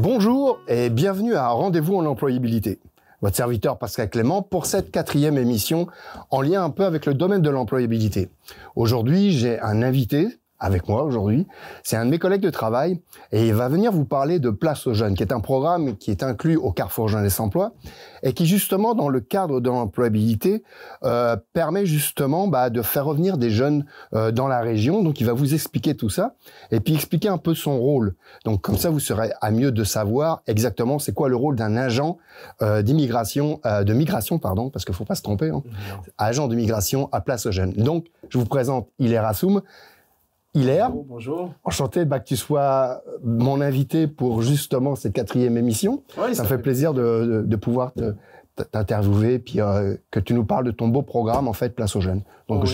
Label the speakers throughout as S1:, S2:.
S1: Bonjour et bienvenue à Rendez-vous en employabilité. Votre serviteur Pascal Clément pour cette 4e émission en lien un peu avec le domaine de l'employabilité. Aujourd'hui, j'ai un invité avec moi aujourd'hui. C'est un de mes collègues de travail et il va venir vous parler de Place aux Jeunes, qui est un programme qui est inclus au Carrefour Jeunesse Emploi et qui justement, dans le cadre de l'employabilité, permet justement de faire revenir des jeunes dans la région. Donc, il va vous expliquer tout ça et puis expliquer un peu son rôle. Donc, comme ça, vous serez à mieux de savoir exactement c'est quoi le rôle d'un agent de migration, parce qu'il faut pas se tromper, hein. Agent de migration à Place aux Jeunes. Donc, je vous présente Hilaire Assoum. Hilaire,
S2: bonjour.
S1: Enchanté que tu sois mon invité pour justement cette 4e émission.
S2: Oui,
S1: ça me fait plaisir de pouvoir t'interviewer puis que tu nous parles de ton beau programme en fait Place aux Jeunes. Donc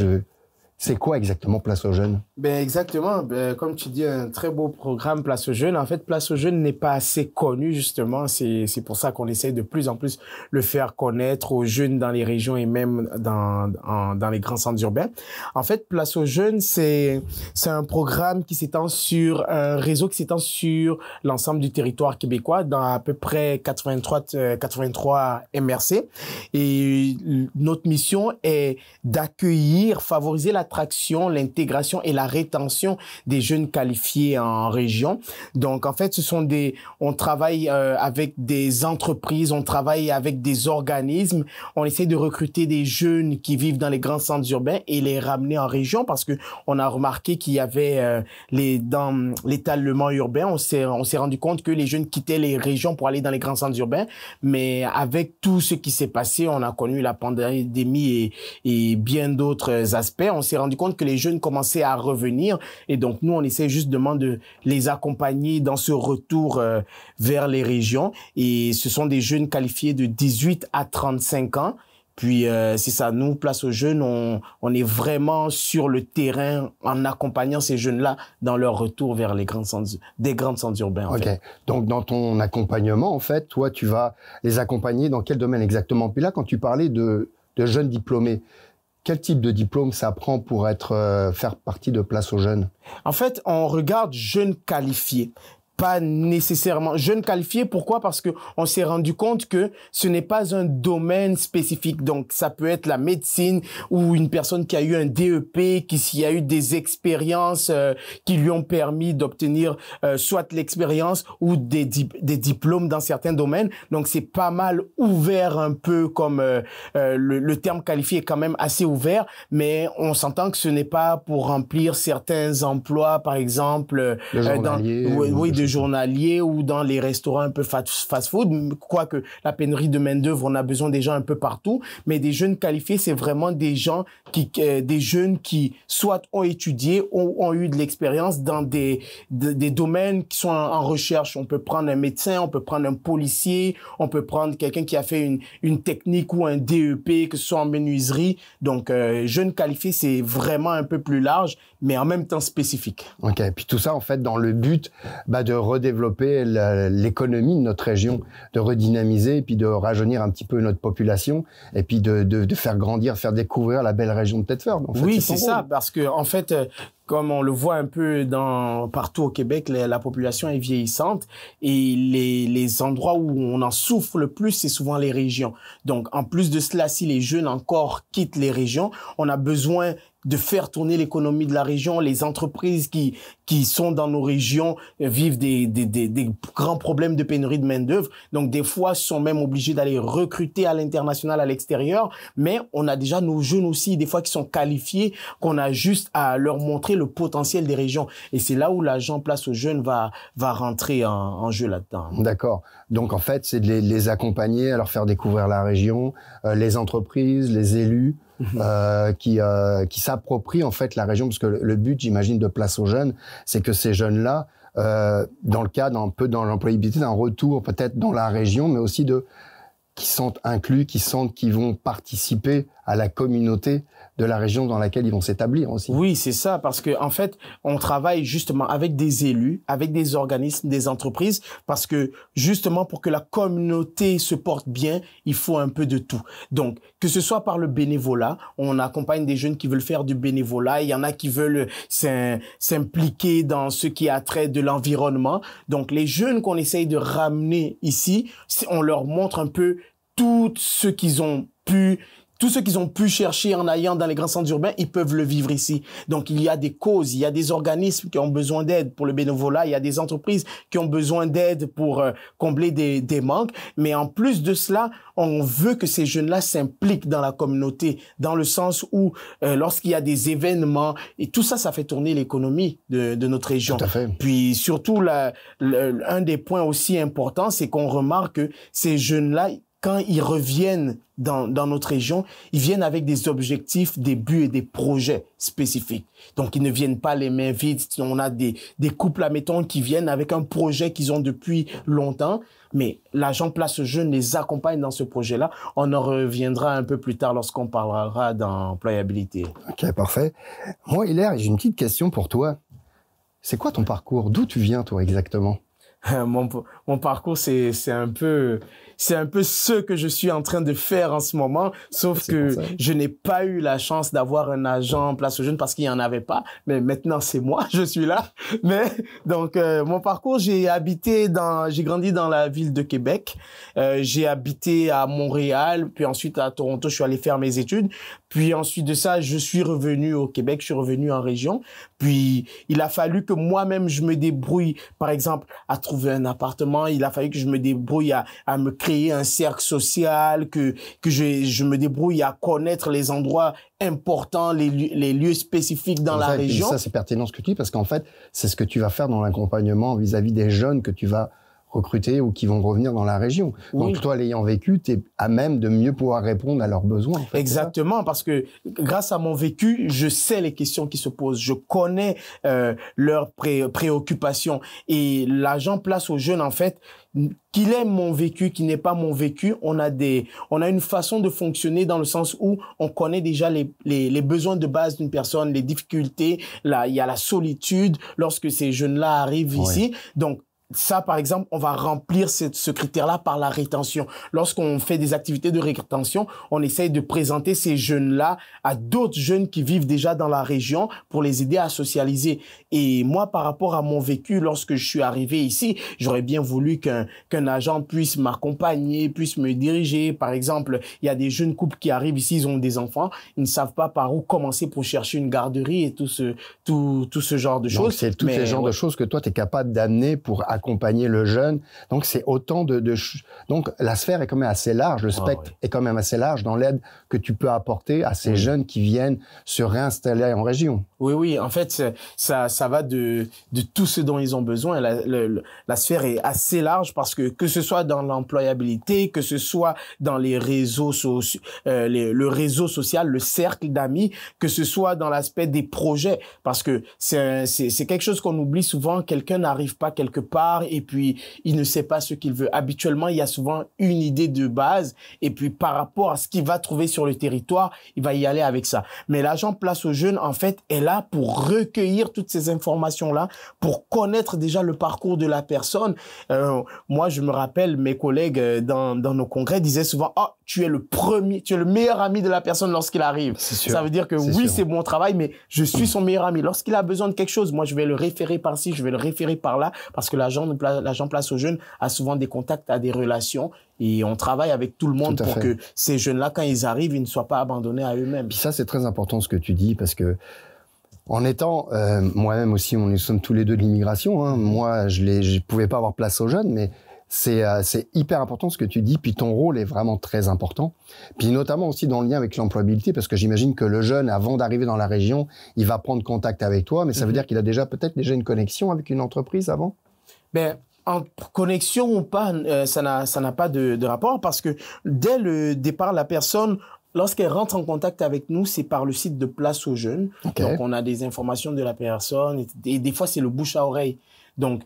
S1: c'est quoi exactement Place aux Jeunes?
S2: Exactement. Comme tu dis, un très beau programme Place aux Jeunes. En fait, Place aux Jeunes n'est pas assez connu, justement. C'est pour ça qu'on essaie de plus en plus le faire connaître aux jeunes dans les régions et même dans les grands centres urbains. En fait, Place aux Jeunes, c'est un programme qui s'étend sur un réseau qui s'étend sur l'ensemble du territoire québécois dans à peu près 83 MRC. Et notre mission est d'accueillir, favoriser l'attraction, l'intégration et la rétention des jeunes qualifiés en région. Donc, en fait, on travaille avec des entreprises, on travaille avec des organismes, on essaie de recruter des jeunes qui vivent dans les grands centres urbains et les ramener en région parce que on a remarqué qu'il y avait dans l'étalement urbain, on s'est rendu compte que les jeunes quittaient les régions pour aller dans les grands centres urbains, mais avec tout ce qui s'est passé, on a connu la pandémie et bien d'autres aspects, on s'est rendu compte que les jeunes commençaient à revenir et donc nous on essaie justement de les accompagner dans ce retour vers les régions et ce sont des jeunes qualifiés de 18 à 35 ans. Puis c'est ça, nous, Place aux Jeunes, on est vraiment sur le terrain en accompagnant ces jeunes-là dans leur retour vers les grands centres urbains. En fait.
S1: Donc dans ton accompagnement, en fait, toi, tu vas les accompagner dans quel domaine exactement? Puis là, quand tu parlais de jeunes diplômés, quel type de diplôme ça prend pour faire partie de Place aux Jeunes?
S2: En fait, on regarde jeunes qualifiés. Pas nécessairement jeunes qualifiés. Pourquoi? Parce que on s'est rendu compte que ce n'est pas un domaine spécifique. Donc, ça peut être la médecine ou une personne qui a eu un DEP, qui a eu des expériences qui lui ont permis d'obtenir soit l'expérience ou des diplômes dans certains domaines. Donc, c'est pas mal ouvert un peu comme le terme qualifié est quand même assez ouvert, mais on s'entend que ce n'est pas pour remplir certains emplois, par exemple, de journaliers ou dans les restaurants un peu fast-food, quoique la pénurie de main-d'œuvre, on a besoin des gens un peu partout, mais des jeunes qualifiés, c'est vraiment des jeunes qui soit ont étudié ou ont eu de l'expérience dans des domaines qui sont en recherche. On peut prendre un médecin, on peut prendre un policier, on peut prendre quelqu'un qui a fait une technique ou un DEP, que ce soit en menuiserie. Donc, jeunes qualifiés, c'est vraiment un peu plus large, mais en même temps spécifique.
S1: Ok, puis tout ça, en fait, dans le but de redévelopper l'économie de notre région, de redynamiser, puis de rajeunir un petit peu notre population, et puis de faire grandir, faire découvrir la belle région de Thetford. En fait,
S2: oui, c'est ça, parce que en fait, comme on le voit un peu partout au Québec, la population est vieillissante et les endroits où on en souffre le plus, c'est souvent les régions. Donc, en plus de cela, si les jeunes encore quittent les régions, on a besoin de faire tourner l'économie de la région. Les entreprises qui sont dans nos régions vivent des grands problèmes de pénurie de main-d'œuvre. Donc, des fois, sont même obligés d'aller recruter à l'international, à l'extérieur. Mais on a déjà nos jeunes aussi, des fois, qui sont qualifiés, qu'on a juste à leur montrer le potentiel des régions. Et c'est là où l'agent Place aux Jeunes va rentrer en jeu là-dedans.
S1: D'accord. Donc, en fait, c'est de les accompagner, à leur faire découvrir la région, les entreprises, les élus, qui s'approprient en fait la région, parce que le but, j'imagine, de Place aux Jeunes, c'est que ces jeunes-là, dans le cadre un peu dans l'employabilité, d'un retour peut-être dans la région, mais aussi qui sont inclus, qui sentent qu'ils vont participer à la communauté de la région dans laquelle ils vont s'établir aussi.
S2: Oui, c'est ça, parce que en fait, on travaille justement avec des élus, avec des organismes, des entreprises, parce que justement pour que la communauté se porte bien, il faut un peu de tout. Donc, que ce soit par le bénévolat, on accompagne des jeunes qui veulent faire du bénévolat, il y en a qui veulent s'impliquer dans ce qui a trait de l'environnement. Donc, les jeunes qu'on essaye de ramener ici, on leur montre un peu tout ce qu'ils ont pu chercher en allant dans les grands centres urbains, ils peuvent le vivre ici. Donc, il y a des causes, il y a des organismes qui ont besoin d'aide pour le bénévolat, il y a des entreprises qui ont besoin d'aide pour combler des manques. Mais en plus de cela, on veut que ces jeunes-là s'impliquent dans la communauté, dans le sens où lorsqu'il y a des événements, et tout ça, ça fait tourner l'économie de notre région.
S1: Tout à fait.
S2: Puis surtout, un des points aussi importants, c'est qu'on remarque que ces jeunes-là, quand ils reviennent dans notre région, ils viennent avec des objectifs, des buts et des projets spécifiques. Donc, ils ne viennent pas les mains vides. On a des couples, admettons, qui viennent avec un projet qu'ils ont depuis longtemps, mais l'agent Place Jeunes les accompagne dans ce projet-là. On en reviendra un peu plus tard lorsqu'on parlera d'employabilité.
S1: Ok, parfait. Moi, Hilaire, j'ai une petite question pour toi. C'est quoi ton parcours? D'où tu viens, toi, exactement?
S2: Mon parcours, c'est un peu ce que je suis en train de faire en ce moment, sauf que je n'ai pas eu la chance d'avoir un agent Place Jeunes parce qu'il n'y en avait pas, mais maintenant c'est moi, je suis là. Mais donc mon parcours, j'ai grandi dans la ville de Québec, j'ai habité à Montréal, puis ensuite à Toronto, je suis allé faire mes études, puis ensuite de ça, je suis revenu au Québec, je suis revenu en région, puis il a fallu que moi-même je me débrouille, par exemple, à trouver un appartement, il a fallu que je me débrouille à me créer un cercle social, que je me débrouille à connaître les endroits importants, les lieux spécifiques dans la région.
S1: Et ça, c'est pertinent ce que tu dis, parce qu'en fait, c'est ce que tu vas faire dans l'accompagnement vis-à-vis des jeunes que tu vas recruter ou qui vont revenir dans la région.
S2: Oui.
S1: Donc, toi, l'ayant vécu, tu es à même de mieux pouvoir répondre à leurs besoins. En fait,
S2: exactement, parce que grâce à mon vécu, je sais les questions qui se posent. Je connais leurs préoccupations. Et l'agent Place aux Jeunes, en fait, qu'il ait mon vécu, qu'il n'ait pas mon vécu, on a une façon de fonctionner dans le sens où on connaît déjà les besoins de base d'une personne, les difficultés. Là, il y a la solitude lorsque ces jeunes-là arrivent ici. Donc, ça, par exemple, on va remplir ce critère-là par la rétention. Lorsqu'on fait des activités de rétention, on essaye de présenter ces jeunes-là à d'autres jeunes qui vivent déjà dans la région pour les aider à socialiser. Et moi, par rapport à mon vécu, lorsque je suis arrivé ici, j'aurais bien voulu qu'un agent puisse m'accompagner, puisse me diriger. Par exemple, il y a des jeunes couples qui arrivent ici, ils ont des enfants, ils ne savent pas par où commencer pour chercher une garderie et tout ce genre de choses.
S1: Donc, c'est tous ces genres de choses que toi, tu es capable d'amener pour accompagner le jeune. Donc, c'est autant donc, la sphère est quand même assez large, le spectre est quand même assez large dans l'aide que tu peux apporter à ces jeunes qui viennent se réinstaller en région.
S2: Oui. En fait, ça va de tout ce dont ils ont besoin. La sphère est assez large parce que ce soit dans l'employabilité, que ce soit dans les réseaux sociaux, le réseau social, le cercle d'amis, que ce soit dans l'aspect des projets, parce que c'est quelque chose qu'on oublie souvent. Quelqu'un n'arrive pas quelque part et puis il ne sait pas ce qu'il veut. Habituellement, il y a souvent une idée de base et puis par rapport à ce qu'il va trouver sur le territoire, il va y aller avec ça. Mais l'agent Place aux Jeunes, en fait, est là pour recueillir toutes ces informations-là, pour connaître déjà le parcours de la personne. Moi, je me rappelle, mes collègues dans nos congrès disaient souvent « Oh, tu es le meilleur ami de la personne lorsqu'il arrive. » Ça veut dire que oui, c'est mon travail, mais je suis son meilleur ami. Lorsqu'il a besoin de quelque chose, moi, je vais le référer par-ci, je vais le référer par-là, parce que l'agent Place aux Jeunes a souvent des contacts, a des relations, et on travaille avec tout le monde pour que ces jeunes-là, quand ils arrivent, ils ne soient pas abandonnés à eux-mêmes.
S1: Puis ça, c'est très important ce que tu dis, parce que en étant, moi-même aussi, nous sommes tous les deux de l'immigration, hein. Moi, je pouvais pas avoir Place aux Jeunes, mais c'est hyper important ce que tu dis, puis ton rôle est vraiment très important. Puis notamment aussi dans le lien avec l'employabilité, parce que j'imagine que le jeune, avant d'arriver dans la région, il va prendre contact avec toi, mais ça veut dire qu'il a peut-être déjà une connexion avec une entreprise avant?
S2: Ben, en connexion ou pas, ça n'a pas de rapport, parce que dès le départ, la personne, lorsqu'elle rentre en contact avec nous, c'est par le site de Place aux Jeunes. Donc, on a des informations de la personne et des fois, c'est le bouche à oreille. Donc,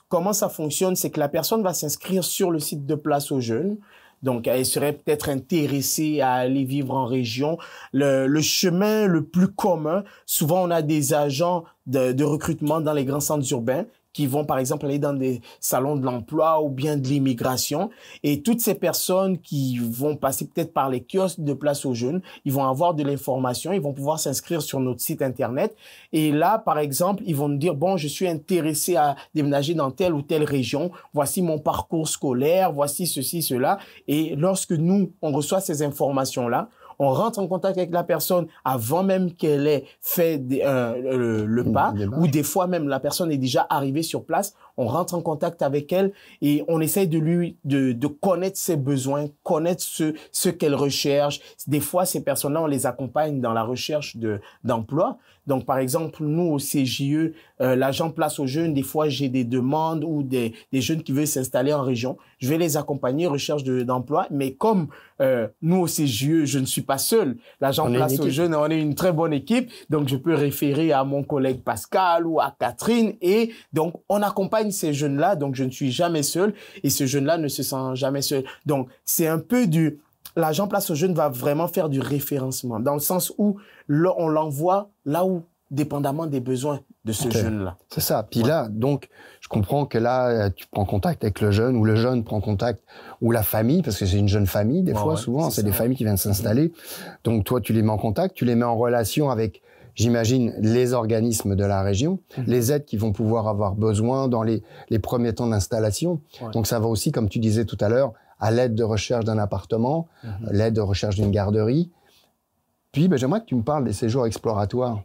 S2: comment ça fonctionne? C'est que la personne va s'inscrire sur le site de Place aux Jeunes. Donc, elle serait peut-être intéressée à aller vivre en région. Le chemin le plus commun, souvent on a des agents de recrutement dans les grands centres urbains qui vont, par exemple, aller dans des salons de l'emploi ou bien de l'immigration. Et toutes ces personnes qui vont passer peut-être par les kiosques de Place aux Jeunes, ils vont avoir de l'information, ils vont pouvoir s'inscrire sur notre site Internet. Et là, par exemple, ils vont nous dire, bon, je suis intéressé à déménager dans telle ou telle région. Voici mon parcours scolaire, voici ceci, cela. Et lorsque nous, on reçoit ces informations-là, on rentre en contact avec la personne avant même qu'elle ait fait le pas, ou des fois même la personne est déjà arrivée sur place, on rentre en contact avec elle et on essaye de connaître ses besoins, connaître ce qu'elle recherche. Des fois, ces personnes-là, on les accompagne dans la recherche d'emploi. Donc, par exemple, nous, au CJE, l'agent Place aux Jeunes, des fois, j'ai des demandes ou des jeunes qui veulent s'installer en région. Je vais les accompagner, recherche d'emploi. Mais comme nous, au CJE, je ne suis pas seul. L'agent Place aux Jeunes, on est une très bonne équipe. Donc, je peux référer à mon collègue Pascal ou à Catherine. Et donc, on accompagne ces jeunes-là. Donc, je ne suis jamais seul. Et ce jeune-là ne se sent jamais seul. Donc, c'est un peu l'agent Place aux Jeunes va vraiment faire du référencement, dans le sens où on l'envoie là où, dépendamment des besoins de ce jeune-là.
S1: C'est ça. Puis là, donc, je comprends que là, tu prends contact avec le jeune, ou le jeune prend contact, ou la famille, parce que c'est une jeune famille, des fois, souvent, c'est des familles qui viennent s'installer. Donc, toi, tu les mets en contact, tu les mets en relation avec, j'imagine, les organismes de la région, les aides qui vont pouvoir avoir besoin dans les premiers temps d'installation. Donc, ça va aussi, comme tu disais tout à l'heure, à l'aide de recherche d'un appartement, l'aide de recherche d'une garderie. Puis, j'aimerais que tu me parles des séjours exploratoires.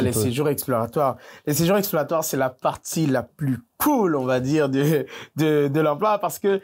S2: Les séjours exploratoires. Les séjours exploratoires, c'est la partie la plus cool, on va dire, de l'emploi, parce que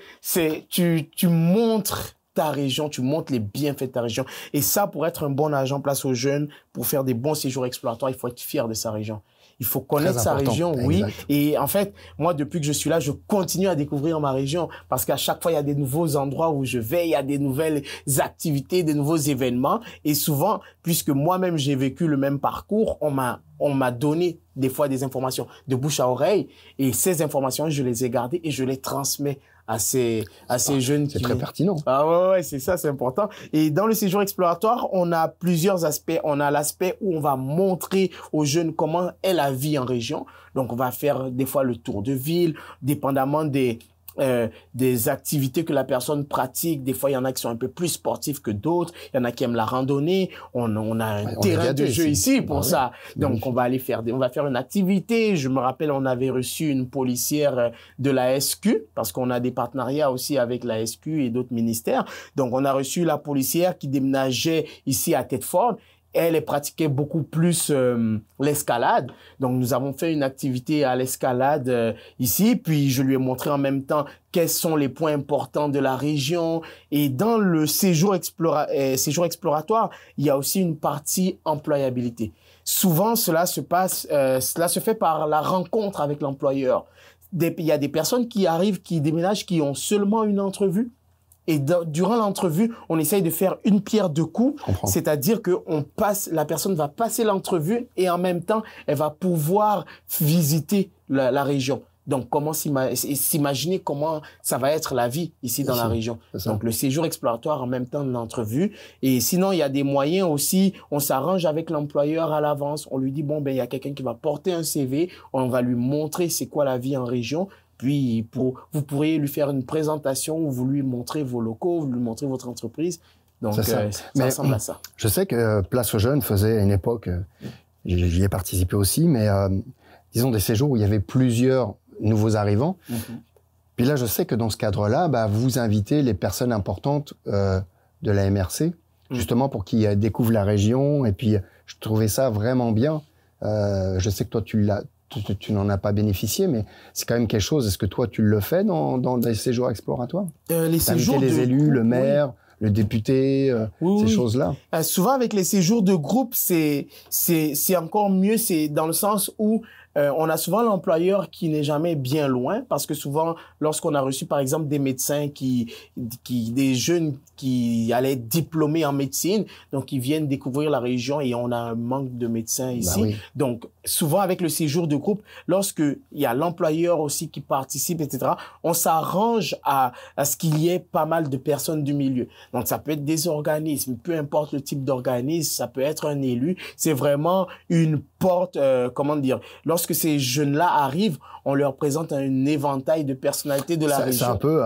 S2: tu montres ta région, tu montres les bienfaits de ta région. Et ça, pour être un bon agent Place aux Jeunes, pour faire des bons séjours exploratoires, il faut être fier de sa région. Il faut connaître sa région, oui. Et en fait, moi, depuis que je suis là, je continue à découvrir ma région parce qu'à chaque fois, il y a des nouveaux endroits où je vais, il y a des nouvelles activités, des nouveaux événements. Et souvent, puisque moi-même, j'ai vécu le même parcours, on m'a donné des fois des informations de bouche à oreille. Et ces informations, je les ai gardées et je les transmets à ces jeunes.
S1: C'est très pertinent.
S2: Ah ouais, c'est ça, c'est important. Et dans le séjour exploratoire, on a plusieurs aspects. On a l'aspect où on va montrer aux jeunes comment est la vie en région. Donc, on va faire des fois le tour de ville, dépendamment des activités que la personne pratique. Des fois, il y en a qui sont un peu plus sportifs que d'autres. Il y en a qui aiment la randonnée. On a un terrain de jeu ici pour ça. Donc, on va faire une activité. Je me rappelle, on avait reçu une policière de la SQ parce qu'on a des partenariats aussi avec la SQ et d'autres ministères. Donc, on a reçu la policière qui déménageait ici à Thetford. Elle pratiquait beaucoup plus l'escalade. Donc, nous avons fait une activité à l'escalade ici. Puis, je lui ai montré en même temps quels sont les points importants de la région. Et dans le séjour exploratoire, il y a aussi une partie employabilité. Souvent, cela se fait par la rencontre avec l'employeur. Il y a des personnes qui arrivent, qui déménagent, qui ont seulement une entrevue. Et durant l'entrevue, on essaye de faire une pierre deux coups, c'est-à-dire que la personne va passer l'entrevue et en même temps, elle va pouvoir visiter la région. Donc, comment s'imaginer comment ça va être la vie ici dans la région. Donc, le séjour exploratoire en même temps de l'entrevue. Et sinon, il y a des moyens aussi. On s'arrange avec l'employeur à l'avance. On lui dit, bon, il y a quelqu'un qui va porter un CV. On va lui montrer c'est quoi la vie en région. Puis, vous pourriez lui faire une présentation où vous lui montrez vos locaux, vous lui montrez votre entreprise. Donc, ça ressemble à ça.
S1: Je sais que Place aux Jeunes faisait à une époque, j'y ai participé aussi, mais disons des séjours où il y avait plusieurs nouveaux arrivants. Puis là, je sais que dans ce cadre-là, vous invitez les personnes importantes de la MRC, justement pour qu'ils découvrent la région. Et puis, je trouvais ça vraiment bien. Je sais que toi, tu n'en as pas bénéficié, mais c'est quand même quelque chose. Est-ce que toi, tu le fais dans des séjours exploratoires?
S2: Les séjours
S1: les élus, le maire, le député, ces choses-là.
S2: Souvent, avec les séjours de groupe, c'est encore mieux. C'est dans le sens où on a souvent l'employeur qui n'est jamais bien loin parce que souvent, lorsqu'on a reçu par exemple des médecins des jeunes qui allaient être diplômés en médecine, donc ils viennent découvrir la région et on a un manque de médecins ici.
S1: Bah oui.
S2: Donc, souvent avec le séjour de groupe, lorsque il y a l'employeur aussi qui participe, etc., on s'arrange à ce qu'il y ait pas mal de personnes du milieu. Donc, ça peut être des organismes, peu importe le type d'organisme, ça peut être un élu. C'est vraiment une porte, comment dire, lorsque ces jeunes-là arrivent, on leur présente un éventail de personnalités de la région.
S1: C'est un peu,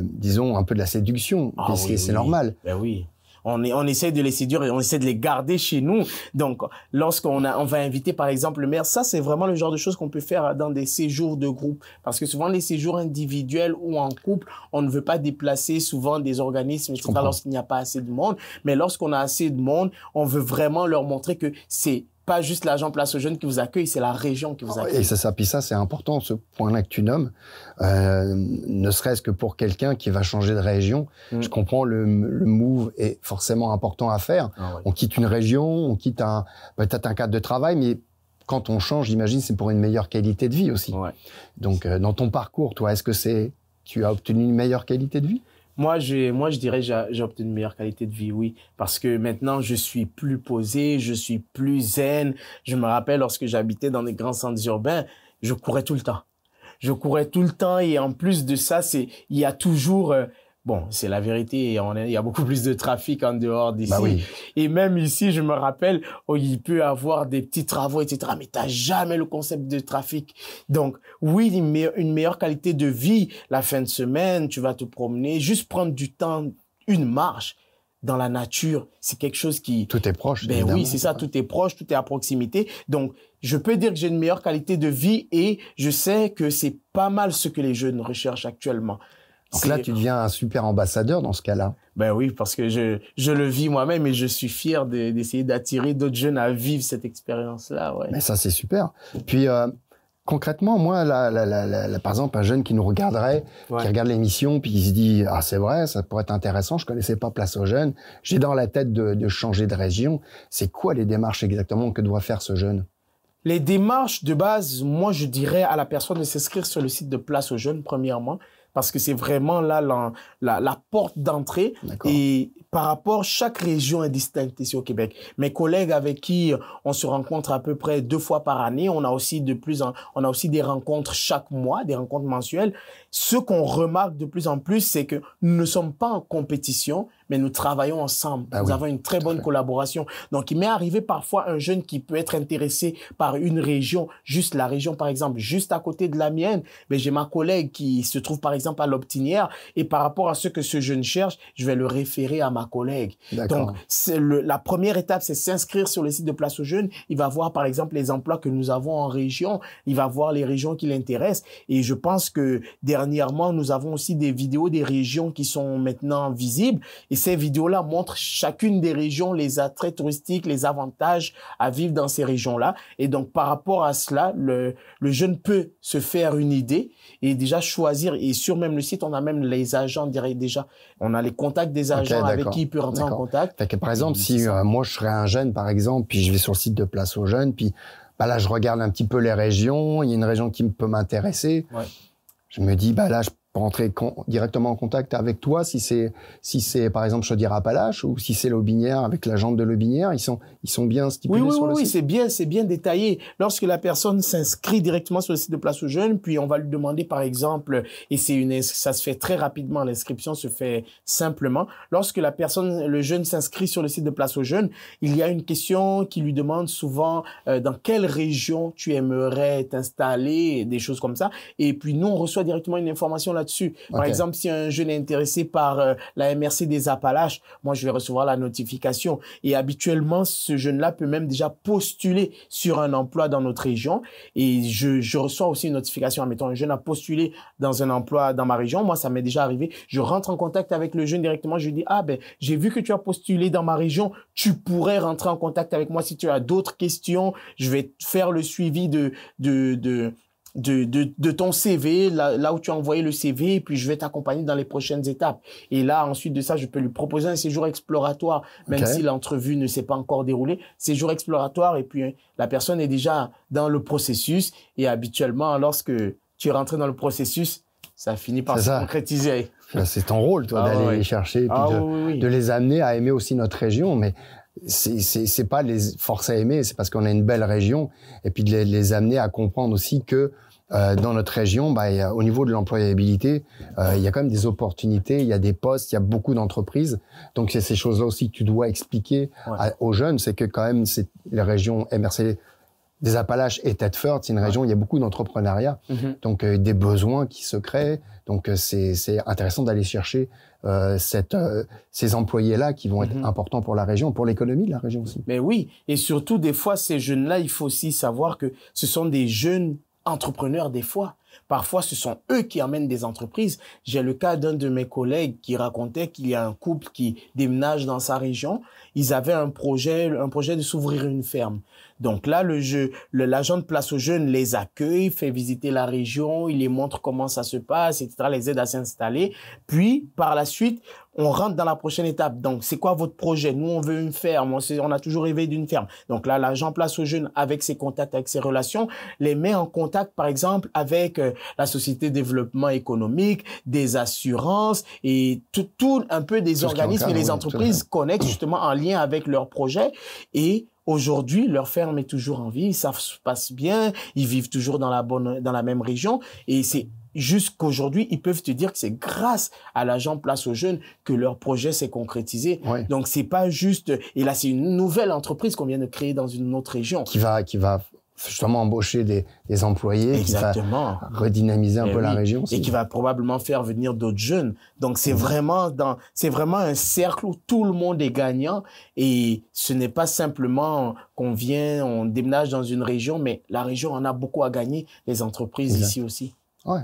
S1: disons, un peu de la séduction.
S2: Ah, oui,
S1: c'est normal.
S2: Ben oui. On essaie de les séduire et on essaie de les garder chez nous. Donc, lorsqu'on va inviter, par exemple, le maire, ça, c'est vraiment le genre de choses qu'on peut faire dans des séjours de groupe. Parce que souvent, les séjours individuels ou en couple, on ne veut pas déplacer souvent des organismes, etc., lorsqu'il n'y a pas assez de monde. Mais lorsqu'on a assez de monde, on veut vraiment leur montrer que c'est pas juste l'agent Place aux Jeunes qui vous accueille, c'est la région qui vous accueille.
S1: Et puis ça, c'est important, ce point-là que tu nommes. Ne serait-ce que pour quelqu'un qui va changer de région. Je comprends, le move est forcément important à faire. Ah ouais. On quitte une région, on quitte peut-être un cadre de travail, mais quand on change, j'imagine, c'est pour une meilleure qualité de vie aussi. Ouais. Donc, dans ton parcours, toi, est-ce que tu as obtenu une meilleure qualité de vie?
S2: Moi, je dirais j'ai obtenu une meilleure qualité de vie, oui. Parce que maintenant, je suis plus posé, je suis plus zen. Je me rappelle, lorsque j'habitais dans des grands centres urbains, je courais tout le temps. Je courais tout le temps et en plus de ça, il y a toujours... bon, c'est la vérité, il y a beaucoup plus de trafic en dehors d'ici.
S1: Bah oui.
S2: Et même ici, je me rappelle, il peut y avoir des petits travaux, etc. Mais tu n'as jamais le concept de trafic. Donc, oui, une meilleure qualité de vie. La fin de semaine, tu vas te promener, juste prendre du temps, une marche dans la nature, c'est quelque chose qui...
S1: Tout est proche.
S2: Ben oui, c'est ça, tout est proche, tout est à proximité. Donc, je peux dire que j'ai une meilleure qualité de vie et je sais que c'est pas mal ce que les jeunes recherchent actuellement.
S1: Donc là, tu deviens un super ambassadeur dans ce cas-là.
S2: Ben oui, parce que je le vis moi-même et je suis fier d'essayer d'attirer d'autres jeunes à vivre cette expérience-là. Ouais.
S1: Mais ça, c'est super. Puis, concrètement, moi, par exemple, un jeune qui nous regarderait, qui regarde l'émission, puis qui se dit « Ah, c'est vrai, ça pourrait être intéressant, je connaissais pas Place aux Jeunes, j'ai dans la tête de changer de région. » C'est quoi les démarches exactement que doit faire ce jeune?
S2: Les démarches de base, moi, je dirais à la personne de s'inscrire sur le site de Place aux Jeunes, premièrement, parce que c'est vraiment là la porte d'entrée. Et par rapport, chaque région est distincte ici au Québec. Mes collègues avec qui on se rencontre à peu près 2 fois par année, on a aussi des rencontres chaque mois, des rencontres mensuelles. Ce qu'on remarque de plus en plus, c'est que nous ne sommes pas en compétition, mais nous travaillons ensemble. Nous avons une très bonne collaboration. Donc, il m'est arrivé parfois un jeune qui peut être intéressé par une région, juste la région, par exemple, juste à côté de la mienne. Mais j'ai ma collègue qui se trouve, par exemple, à l'Optinière. Et par rapport à ce que ce jeune cherche, je vais le référer à ma collègue. Donc, la première étape, c'est s'inscrire sur le site de Place aux Jeunes. Il va voir, par exemple, les emplois que nous avons en région. Il va voir les régions qui l'intéressent. Et je pense que dernièrement, nous avons aussi des vidéos des régions qui sont maintenant visibles. Et ces vidéos-là montrent chacune des régions, les attraits touristiques, les avantages à vivre dans ces régions-là. Et donc, par rapport à cela, le jeune peut se faire une idée et déjà choisir. Et sur même le site, on a même les agents déjà. On a les contacts des agents avec qui il peut rentrer en contact.
S1: Par exemple, si moi, je serais un jeune, par exemple, puis je vais sur le site de Place aux Jeunes, puis là, je regarde un petit peu les régions. Il y a une région qui peut m'intéresser. Ouais. Je me dis, là, je peux rentrer directement en contact avec toi si c'est par exemple Chaudière-Appalaches ou si c'est l'Aubinière avec l'agent de l'Aubinière, ils sont bien stipulés sur le site.
S2: Oui, c'est bien détaillé. Lorsque la personne s'inscrit directement sur le site de Place aux Jeunes, puis on va lui demander par exemple, et ça se fait très rapidement, l'inscription se fait simplement. Lorsque le jeune s'inscrit sur le site de Place aux Jeunes, il y a une question qui lui demande souvent dans quelle région tu aimerais t'installer, des choses comme ça. Et puis nous, on reçoit directement une information là-dessus. Par exemple, si un jeune est intéressé par la MRC des Appalaches, moi, je vais recevoir la notification. Et habituellement, ce jeune-là peut même déjà postuler sur un emploi dans notre région. Et je reçois aussi une notification. Admettons, un jeune a postulé dans un emploi dans ma région. Moi, ça m'est déjà arrivé. Je rentre en contact avec le jeune directement. Je lui dis, j'ai vu que tu as postulé dans ma région. Tu pourrais rentrer en contact avec moi si tu as d'autres questions. Je vais faire le suivi de ton CV, là où tu as envoyé le CV, et puis je vais t'accompagner dans les prochaines étapes. Et là, ensuite de ça, je peux lui proposer un séjour exploratoire, même si l'entrevue ne s'est pas encore déroulée. Séjour exploratoire, et puis la personne est déjà dans le processus. Et habituellement, lorsque tu es rentré dans le processus, ça finit par se concrétiser.
S1: C'est ton rôle, toi, d'aller les chercher, et puis de les amener à aimer aussi notre région. Mais c'est pas les forcer à aimer, c'est parce qu'on a une belle région, et puis de les amener à comprendre aussi que dans notre région, au niveau de l'employabilité, il y a quand même des opportunités, il y a des postes, il y a beaucoup d'entreprises. Donc c'est ces choses-là aussi que tu dois expliquer aux jeunes, c'est que quand même la région MRC des Appalaches et Thetford, c'est une région où il y a beaucoup d'entrepreneuriat, donc des besoins qui se créent. Donc c'est intéressant d'aller chercher ces employés-là qui vont être importants pour la région, pour l'économie de la région aussi.
S2: Mais oui, et surtout des fois ces jeunes-là, il faut aussi savoir que ce sont des jeunes entrepreneurs des fois. Parfois, ce sont eux qui amènent des entreprises. J'ai le cas d'un de mes collègues qui racontait qu'il y a un couple qui déménage dans sa région. Ils avaient un projet de s'ouvrir une ferme. Donc là, l'agent de Place aux Jeunes les accueille, fait visiter la région, il les montre comment ça se passe, etc., les aide à s'installer. Puis, par la suite, on rentre dans la prochaine étape. Donc, c'est quoi votre projet? Nous, on veut une ferme. On a toujours rêvé d'une ferme. Donc là, l'agent Place aux Jeunes, avec ses contacts, avec ses relations, les met en contact, par exemple, avec la Société de développement économique, des assurances et tout un peu des organismes et les entreprises connectent justement en lien avec leur projet. Et aujourd'hui, leur ferme est toujours en vie, ça se passe bien, ils vivent toujours dans la même région. Et c'est jusqu'aujourd'hui, ils peuvent te dire que c'est grâce à l'agent Place aux Jeunes que leur projet s'est concrétisé. Ouais. Donc, c'est pas juste... Et là, c'est une nouvelle entreprise qu'on vient de créer dans une autre région.
S1: Qui va justement embaucher des employés.
S2: Exactement.
S1: Qui va redynamiser un peu la région aussi.
S2: Et qui va probablement faire venir d'autres jeunes. Donc, c'est vraiment un cercle où tout le monde est gagnant. Et ce n'est pas simplement on déménage dans une région, mais la région en a beaucoup à gagner, les entreprises ici aussi.
S1: Ouais.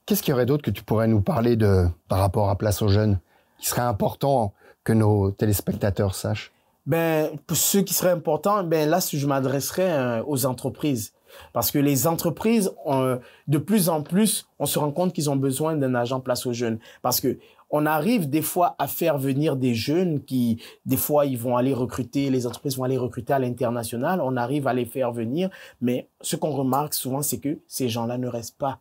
S1: Qu'est-ce qu'il y aurait d'autre que tu pourrais nous parler par rapport à Place aux Jeunes, qui serait important que nos téléspectateurs sachent?
S2: Pour ce qui serait important, là, je m'adresserais aux entreprises. Parce que les entreprises, de plus en plus, on se rend compte qu'ils ont besoin d'un agent Place aux Jeunes. Parce que on arrive des fois à faire venir des jeunes qui, des fois, les entreprises vont aller recruter à l'international. On arrive à les faire venir. Mais ce qu'on remarque souvent, c'est que ces gens-là ne restent pas.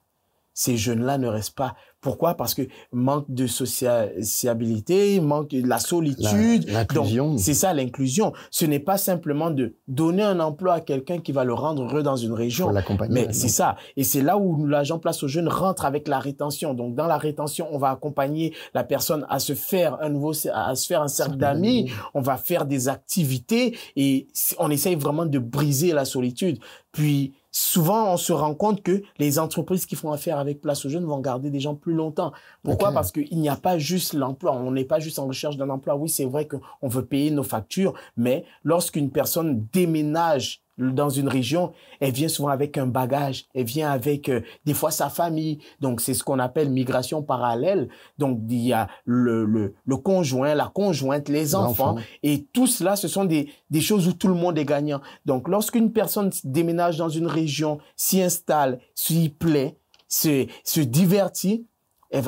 S2: Ces jeunes-là ne restent pas. Pourquoi? Parce que manque de sociabilité, manque de la solitude.
S1: L'inclusion.
S2: C'est ça, l'inclusion. Ce n'est pas simplement de donner un emploi à quelqu'un qui va le rendre heureux dans une région.
S1: Pour l'accompagner.
S2: Mais c'est ça. Et c'est là où l'agent Place aux Jeunes rentre avec la rétention. Donc, dans la rétention, on va accompagner la personne à se faire un cercle d'amis. On va faire des activités et on essaye vraiment de briser la solitude. Puis, souvent, on se rend compte que les entreprises qui font affaire avec Place aux Jeunes vont garder des gens plus longtemps. Pourquoi? Parce qu'il n'y a pas juste l'emploi. On n'est pas juste en recherche d'un emploi. Oui, c'est vrai qu'on veut payer nos factures, mais lorsqu'une personne déménage dans une région, elle vient souvent avec un bagage, elle vient avec des fois sa famille. Donc, c'est ce qu'on appelle migration parallèle. Donc, il y a le conjoint, la conjointe, les enfants. Et tout cela, ce sont des choses où tout le monde est gagnant. Donc, lorsqu'une personne déménage dans une région, s'y installe, s'y plaît, se divertit, il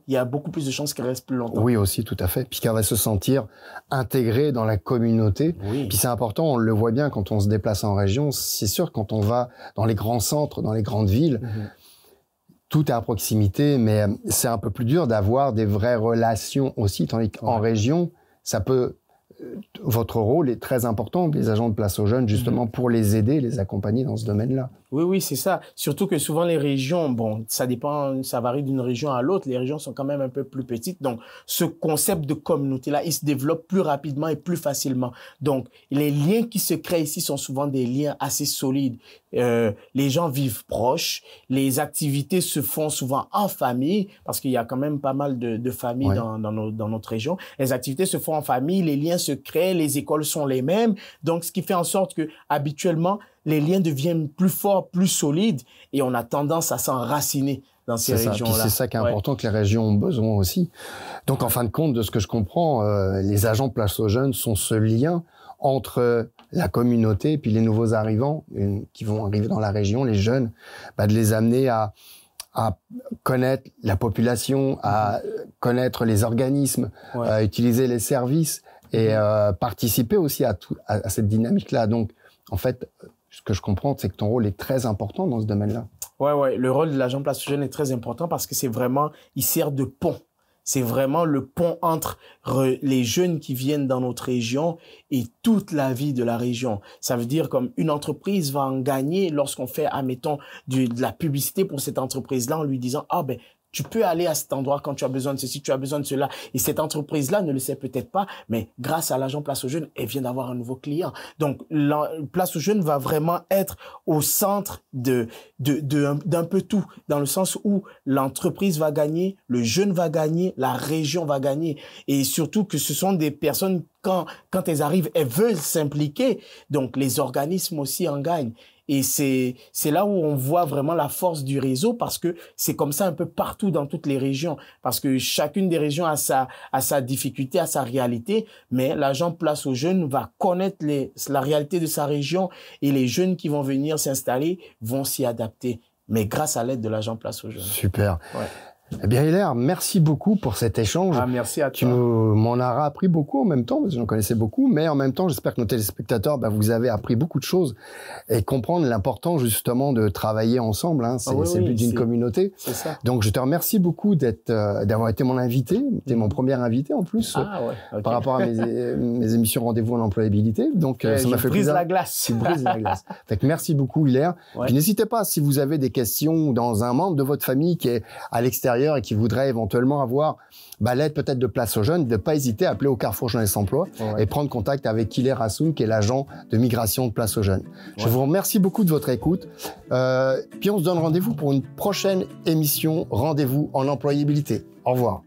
S2: y a beaucoup plus de chances qu'elle reste plus longtemps.
S1: Oui, aussi, tout à fait. Puis qu'elle va se sentir intégrée dans la communauté. Oui. Puis c'est important, on le voit bien quand on se déplace en région. C'est sûr, quand on va dans les grands centres, dans les grandes villes, tout est à proximité, mais c'est un peu plus dur d'avoir des vraies relations aussi. Tandis qu'en région, votre rôle est très important, les agents de Place aux Jeunes, justement, pour les aider, les accompagner dans ce domaine-là.
S2: Oui, c'est ça. Surtout que souvent les régions, ça dépend, ça varie d'une région à l'autre. Les régions sont quand même un peu plus petites. Donc, ce concept de communauté-là, il se développe plus rapidement et plus facilement. Donc, les liens qui se créent ici sont souvent des liens assez solides. Les gens vivent proches. Les activités se font souvent en famille, parce qu'il y a quand même pas mal de familles dans notre région. Les activités se font en famille, les liens se créent, les écoles sont les mêmes. Donc, ce qui fait en sorte que, habituellement, les liens deviennent plus forts, plus solides, et on a tendance à s'enraciner dans ces régions-là.
S1: C'est ça qui est important, que les régions ont besoin aussi. Donc, en fin de compte, de ce que je comprends, les agents Place aux Jeunes sont ce lien entre la communauté et puis les nouveaux arrivants qui vont arriver dans la région, les jeunes, de les amener à connaître la population, à connaître les organismes, à utiliser les services et participer aussi à cette dynamique-là. Donc, en fait, ce que je comprends, c'est que ton rôle est très important dans ce domaine-là.
S2: Ouais, le rôle de l'agent Place aux Jeunes est très important parce que c'est vraiment, il sert de pont. C'est vraiment le pont entre les jeunes qui viennent dans notre région et toute la vie de la région. Ça veut dire comme une entreprise va en gagner lorsqu'on fait, admettons, de la publicité pour cette entreprise-là en lui disant « Ah ben, tu peux aller à cet endroit quand tu as besoin de ceci, tu as besoin de cela. » Et cette entreprise-là ne le sait peut-être pas, mais grâce à l'agent Place aux Jeunes, elle vient d'avoir un nouveau client. Donc, Place aux Jeunes va vraiment être au centre d'un peu tout, dans le sens où l'entreprise va gagner, le jeune va gagner, la région va gagner. Et surtout que ce sont des personnes, quand elles arrivent, elles veulent s'impliquer. Donc, les organismes aussi en gagnent. Et c'est là où on voit vraiment la force du réseau parce que c'est comme ça un peu partout dans toutes les régions. Parce que chacune des régions a sa difficulté, a sa réalité, mais l'agent Place aux Jeunes va connaître la réalité de sa région et les jeunes qui vont venir s'installer vont s'y adapter. Mais grâce à l'aide de l'agent Place aux Jeunes.
S1: Super. Ouais. Eh bien, Hilaire, merci beaucoup pour cet échange.
S2: Ah, merci à toi.
S1: Tu m'en as appris beaucoup en même temps, parce que j'en connaissais beaucoup, mais en même temps, j'espère que nos téléspectateurs, vous avez appris beaucoup de choses et comprendre l'importance justement de travailler ensemble. Hein. C'est le but d'une communauté.
S2: C'est ça.
S1: Donc, je te remercie beaucoup d'avoir été mon invité. Tu es mon premier invité en plus par rapport à mes émissions Rendez-vous en employabilité. Donc, ça m'a fait plaisir.
S2: La glace.
S1: Tu brises la glace. Fait que merci beaucoup, Hilaire. Ouais. Puis n'hésitez pas, si vous avez des questions dans un membre de votre famille qui est à l'extérieur et qui voudrait éventuellement avoir l'aide peut-être de Place aux Jeunes, de ne pas hésiter à appeler au Carrefour Jeunesse Emploi et prendre contact avec Hilaire Hassoun, qui est l'agent de migration de Place aux Jeunes. Je vous remercie beaucoup de votre écoute. Puis on se donne rendez-vous pour une prochaine émission Rendez-vous en employabilité. Au revoir.